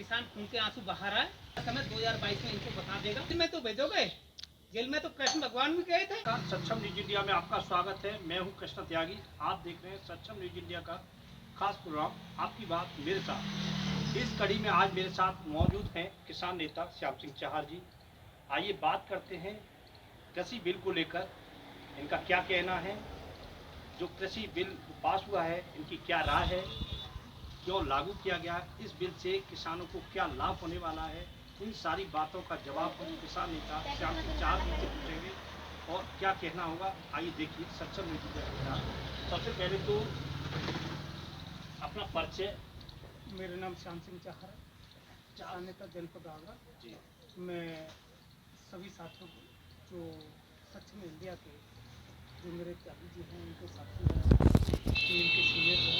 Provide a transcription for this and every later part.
किसान खून के आंसू बहा रहा है। समय 2022 में इनको बता देगा। जेल में तो भेजोगे, जेल में तो कृष्ण भगवान भी गए थे। सक्षम न्यूज इंडिया में आपका स्वागत है। मैं हूं कृष्ण त्यागी। आप देख रहे हैं सक्षम न्यूज इंडिया का खास प्रोग्राम आपकी बात मेरे साथ। इस कड़ी में आज मेरे साथ मौजूद हैं किसान नेता श्याम सिंह चहार जी। आइए बात करते हैं कृषि बिल को लेकर, इनका क्या कहना है, जो कृषि बिल पास हुआ है इनकी क्या राय है, क्यों लागू किया गया, इस बिल से किसानों को क्या लाभ होने वाला है। इन सारी बातों का जवाब हम किसान नेता श्याम सिंह चहार जी से पूछेंगे और क्या कहना होगा। आइए देखिए सक्षम न्यूज के साथ। सबसे पहले तो अपना परिचय। मेरा नाम श्याम सिंह चहार है, किसान नेता जनपद आगरा जी। मैं सभी साथियों को जो सक्षम इंडिया के जो मेरे त्यागी जी हैं उनके साथी हैं, इनके सीनियर हैं,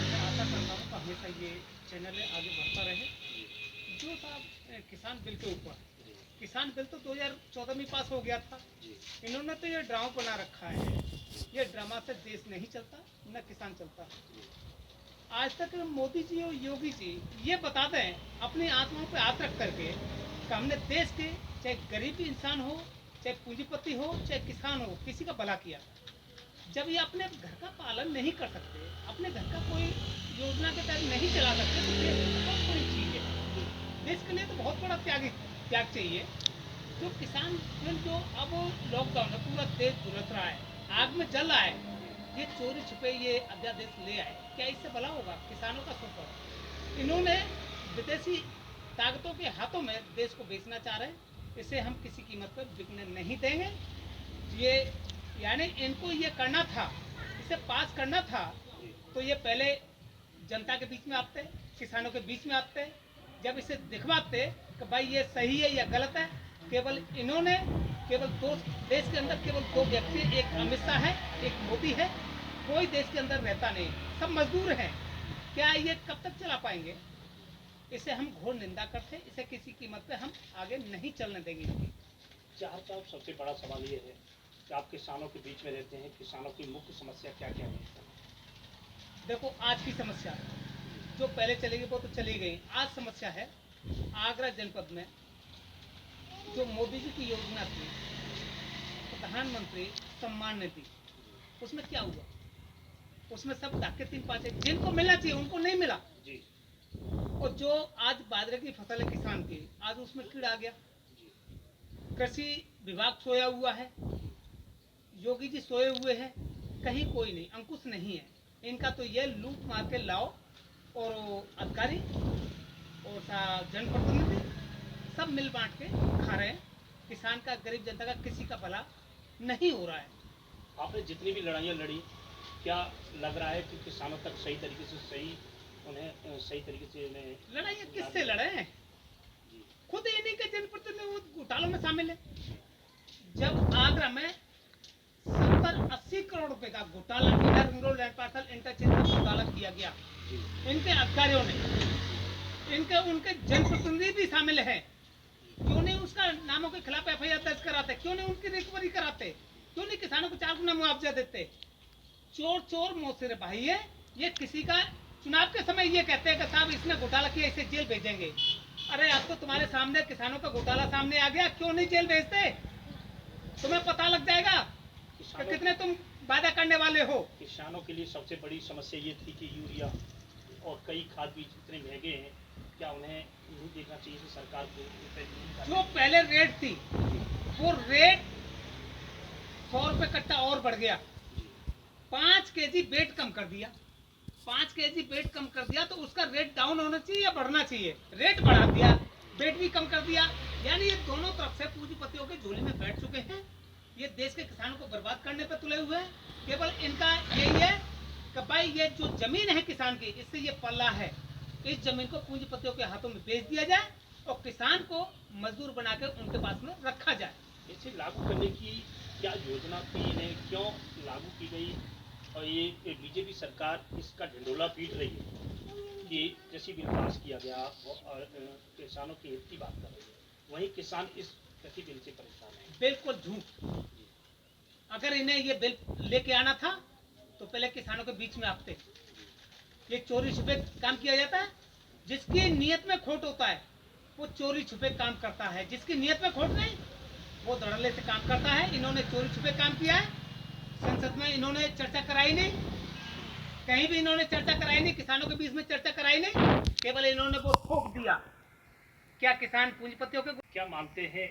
मैं आशा करता हूँ कि हमेशा ये चैनल आगे बढ़ता रहे। जो साहब किसान बिल के ऊपर, किसान बिल तो 2014 में पास हो गया था। इन्होंने तो ये ड्रामा बना रखा है, ये ड्रामा से देश नहीं चलता, न किसान चलता। आज तक मोदी जी और योगी जी ये बता दें अपनी आत्माओं पे हाथ रख करके कि हमने देश के चाहे गरीब इंसान हो, चाहे पूंजीपति हो, चाहे किसान हो, किसी का भला किया। जब ये अपने घर का पालन नहीं कर सकते, अपने घर का कोई योजना के तहत नहीं चला सकते, तो देश में बहुत बड़ी चीज़ है। देश के लिए तो बहुत बड़ा त्याग चाहिए। जो किसान बिल जो अब लॉकडाउन है, पूरा देश झुलस रहा है, आग में जल रहा है, ये चोरी छुपे ये अध्यादेश ले आए, क्या इससे भला होगा किसानों का सुख? इन्होंने विदेशी ताकतों के हाथों में देश को बेचना चाह रहे हैं। इसे हम किसी कीमत पर बिकने नहीं देंगे। ये यानी इनको ये करना था, इसे पास करना था, तो ये पहले जनता के बीच में आते, किसानों के बीच में आते, जब इसे दिखवाते कि भाई ये सही है या गलत है। केवल इन्होंने केवल दो देश के अंदर केवल दो व्यक्ति, एक अमित शाह है, एक मोदी है, कोई देश के अंदर रहता नहीं, सब मजदूर हैं। क्या ये कब तक चला पाएंगे? इसे हम घोर निंदा करते, इसे किसी कीमत पे हम आगे नहीं चलने देंगे। चार साहब, सबसे बड़ा सवाल ये है कि आप किसानों के बीच में रहते हैं, किसानों की मुख्य समस्या क्या क्या है? देखो, आज की समस्या जो पहले चली गई वो तो चली गई। आज समस्या है आगरा जनपद में जो मोदी जी की योजना थी, प्रधानमंत्री सम्मान निधि, उसमें क्या हुआ? उसमें सब धक्के 3-5 जिनको मिलना चाहिए उनको नहीं मिला जी। और जो आज बाजरे की फसल है किसान की, आज उसमें कीड़ा आ गया। कृषि विभाग सोया हुआ है, योगी जी सोए हुए हैं, कहीं कोई नहीं, अंकुश नहीं है इनका। तो ये लूट मार के लाओ और अधिकारी और जनप्रतिनिधि सब मिल बांट के खा रहे हैं। किसान का, गरीब जनता का किसी का भला नहीं हो रहा है। आपने जितनी भी लड़ाइयाँ लड़ी, क्या लग रहा है कि किसानों तक सही तरीके से उन्हें लड़ाइयाँ किससे लड़े हैं? खुद इन्हीं के जनप्रतिनिधि घोटालों में शामिल है। जब आगरा में 70-80 करोड़ रुपए का घोटाला, लैंड पार्सल इंटरचेंज का घोटाला किया गया, इनके अधिकारियों ने, इनके उनके जनप्रतिनिधि भी शामिल है। क्यों नहीं उसका नामों के खिलाफ एफआईआर दर्ज कराते? क्यों नहीं उनकी रिकवरी कराते? क्यों नहीं किसानों को 4 गुना मुआवजा देते? चोर चोर मौसेरे भाई है। ये किसी का चुनाव के समय ये कहते हैं कि साहब इसने घोटाला किया, इसे जेल भेजेंगे। अरे अब तो तुम्हारे सामने किसानों का घोटाला सामने आ गया, क्यों नहीं जेल भेजते? तुम्हें पता लग जाएगा कि कितने तुम वादा करने वाले हो। किसानों के लिए सबसे बड़ी समस्या ये थी कि यूरिया और कई खाद बीज इतने महंगे हैं, क्या उन्हें नहीं देखना चाहिए कि सरकार को? जो पहले रेट थी वो रेट 100 रुपए कट्टा और बढ़ गया। 5 केजी वेट कम कर दिया, 5 केजी वेट कम कर दिया, तो उसका रेट डाउन होना चाहिए या बढ़ना चाहिए? रेट बढ़ा दिया, वेट भी कम कर दिया। यानी ये दोनों तरफ से पूंजीपतियों के झोले में बैठ चुके हैं। ये देश के किसानों को बर्बाद करने पर तुले हुए हैं। केवल इनका यही है कि भाई ये जो जमीन है किसान की, इससे ये पल्ला है, इस जमीन को पूंजीपतियों के हाथों में बेच दिया जाए और किसान को मजदूर बना के उनके पास में रखा जाए। इसे लागू करने की क्या योजना थी, इन्हें क्यों लागू की गई? और ये बीजेपी सरकार इसका ढिंडोला पीट रही है कि कृषि बिल पास किया गया और किसानों के हित की बात कर रही है, वहीं किसान इस कृषि बिल से परेशान है। बिल्कुल झूठ। अगर इन्हें ये बिल लेके आना था तो पहले किसानों के बीच में आते। ये चोरी छुपे काम किया जाता है, जिसकी नीयत में खोट होता है वो चोरी छुपे काम करता है, जिसकी नीयत में खोट नहीं वो धड़ल्ले से काम करता है। इन्होंने चोरी छुपे काम किया है, संसद में इन्होंने चर्चा कराई नहीं, कहीं भी इन्होंने चर्चा कराई नहीं, किसानों के बीच में चर्चा कराई नहीं, केवल इन्होंने वो थोप दिया। क्या किसान पूंजीपतियों के क्या मानते हैं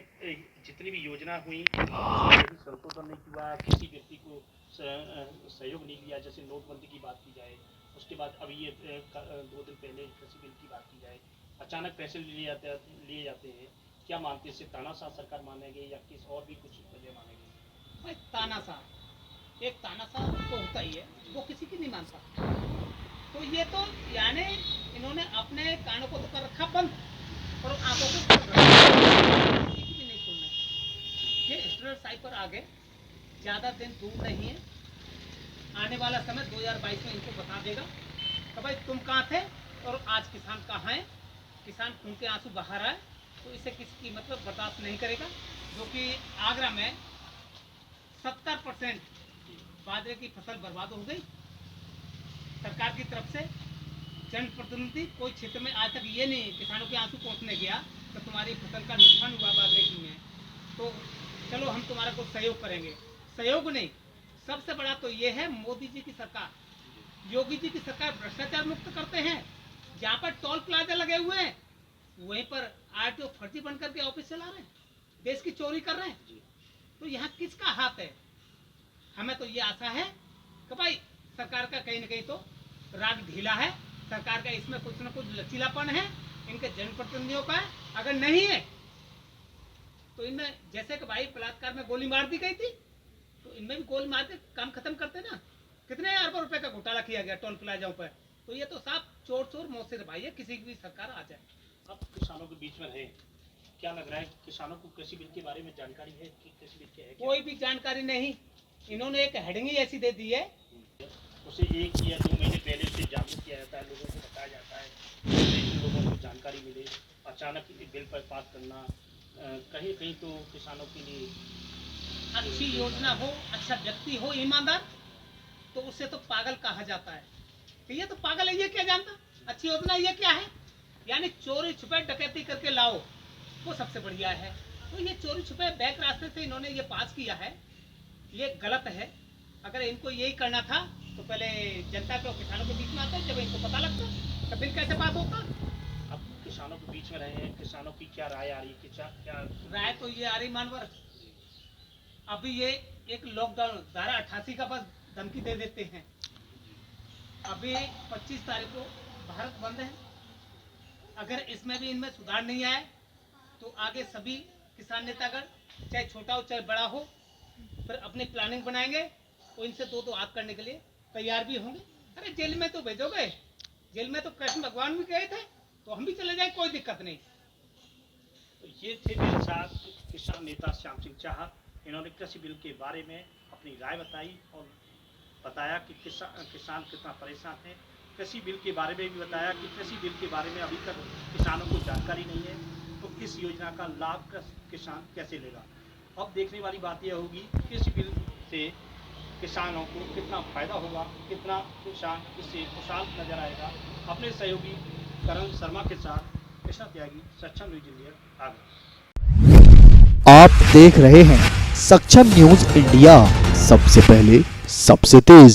जितनी भी योजना हुई संशोधन नहीं हुआ, किसी व्यक्ति को सहयोग नहीं लिया, जैसे नोटबंदी की बात की जाए, उसके बाद अभी ये 2 दिन पहले कृषि बिल की बात की जाए, अचानक पैसे लिए जाते हैं, क्या मानते हैं, सिर्फ तानाशाह सरकार मानेंगे या किस और भी कुछ वजह मानेंगे? भाई तानाशाह, एक तानाशाह तो होता ही है, वो किसी की नहीं मानता। तो ये तो यानी इन्होंने अपने कानों को तो कर रखा बंद और आंखों को खोल रखा, किसी की भी नहीं सुनना। ये हिस्ट्रियल साइड पर आगे ज़्यादा दिन दूर नहीं है, आने वाला समय 2022 में इनको बता देगा कि भाई तुम कहाँ थे और आज किसान कहाँ है। किसान खून के आंसू बहा रहा है, तो इसे किसी की मतलब बर्दाश्त नहीं करेगा। जो कि आगरा में 70% बाजरे की फसल बर्बाद हो गई सरकार की तरफ से। जनप्रतिनिधि कोई क्षेत्र में आज तक ये नहीं किसानों के आंसू पोंछने गया तो तुम्हारी फसल का नुकसान हुआ बाजरे की में, तो चलो हम तुम्हारा कुछ सहयोग करेंगे। सहयोग नहीं, सबसे बड़ा तो ये है मोदी जी की सरकार, योगी जी की सरकार भ्रष्टाचार मुक्त करते हैं। जहाँ पर टोल प्लाजा लगे हुए हैं वहीं पर आरटीओ फर्जी बन करके ऑफिस चला रहे हैं, देश की चोरी कर रहे हैं। तो यहाँ किसका हाथ है? हमें तो ये आशा है कि भाई सरकार का कहीं न कहीं तो राग ढीला है, सरकार का इसमें कुछ न कुछ लचीलापन है, इनके जनप्रतिनिधियों का है। अगर नहीं है तो इनमें जैसे कि भाई बलात्कार में गोली मार दी गई थी तो इनमें भी गोली मार के काम खत्म करते ना। कितने अरबों रुपए का घोटाला किया गया टोल प्लाजाओं पर, तो ये तो साफ चोर चोर मौसिर भाई है, किसी की भी सरकार आ जाए। अब किसानों के बीच में रहे, क्या लग रहा है किसानों को कृषि बिल के बारे में जानकारी है कि कृषि बिल क्या है? कोई भी जानकारी नहीं, इन्होंने एक हेडिंग ही ऐसी दे दी है। उसे 1 या 2 महीने पहले से जागरूक किया जाता है, लोगों को बताया जाता है, लोगों को जानकारी मिले। अचानक बिल पर पास करना कहीं कहीं तो किसानों के लिए अच्छी योजना हो, अच्छा व्यक्ति हो ईमानदार, तो उसे तो पागल कहा जाता है। तो ये तो पागल है, ये क्या जानता अच्छी योजना ये क्या है? यानी चोरी छुपे डकैती करके लाओ, वो सबसे बढ़िया है। तो ये चोरी छुपे बैक रास्ते से इन्होंने ये पास किया है, ये गलत है। अगर इनको यही करना था तो पहले जनता को किसानों के बीच में आते, जब इनको पता लगता तो बिल कैसे पास होता। अब किसानों के बीच में रहे हैं, किसानों की क्या राय आ रही है? क्या राय तो ये आ रही मानवर, अभी ये एक लॉकडाउन धारा 88 का बस धमकी दे देते हैं। अभी 25 तारीख को भारत बंद है, अगर इसमें भी इनमें सुधार नहीं आए तो आगे सभी किसान नेतागण चाहे छोटा हो चाहे बड़ा हो फिर अपनी प्लानिंग बनाएंगे और इनसे दो हाथ करने के लिए तैयार भी होंगे। अरे जेल में तो भेजोगे, जेल में तो कृष्ण भगवान भी गए थे, तो हम भी चले जाए, कोई दिक्कत नहीं। तो ये थे मेरे साथ किसान नेता श्याम सिंह चाहा। इन्होंने कृषि बिल के बारे में अपनी राय बताई और बताया कि किसान कितना परेशान है। कृषि बिल के बारे में भी बताया कि कृषि बिल के बारे में अभी तक किसानों को जानकारी नहीं है, तो इस योजना का लाभ किसान कैसे लेगा। अब देखने वाली बात यह होगी कृषि बिल से किसानों को कितना फायदा होगा, कितना किसान इससे खुशहाल नजर आएगा। अपने सहयोगी करण शर्मा के साथ कृष्णा त्यागी, सक्षम न्यूज इंडिया आगरा। आप देख रहे हैं सक्षम न्यूज इंडिया, सबसे पहले सबसे तेज।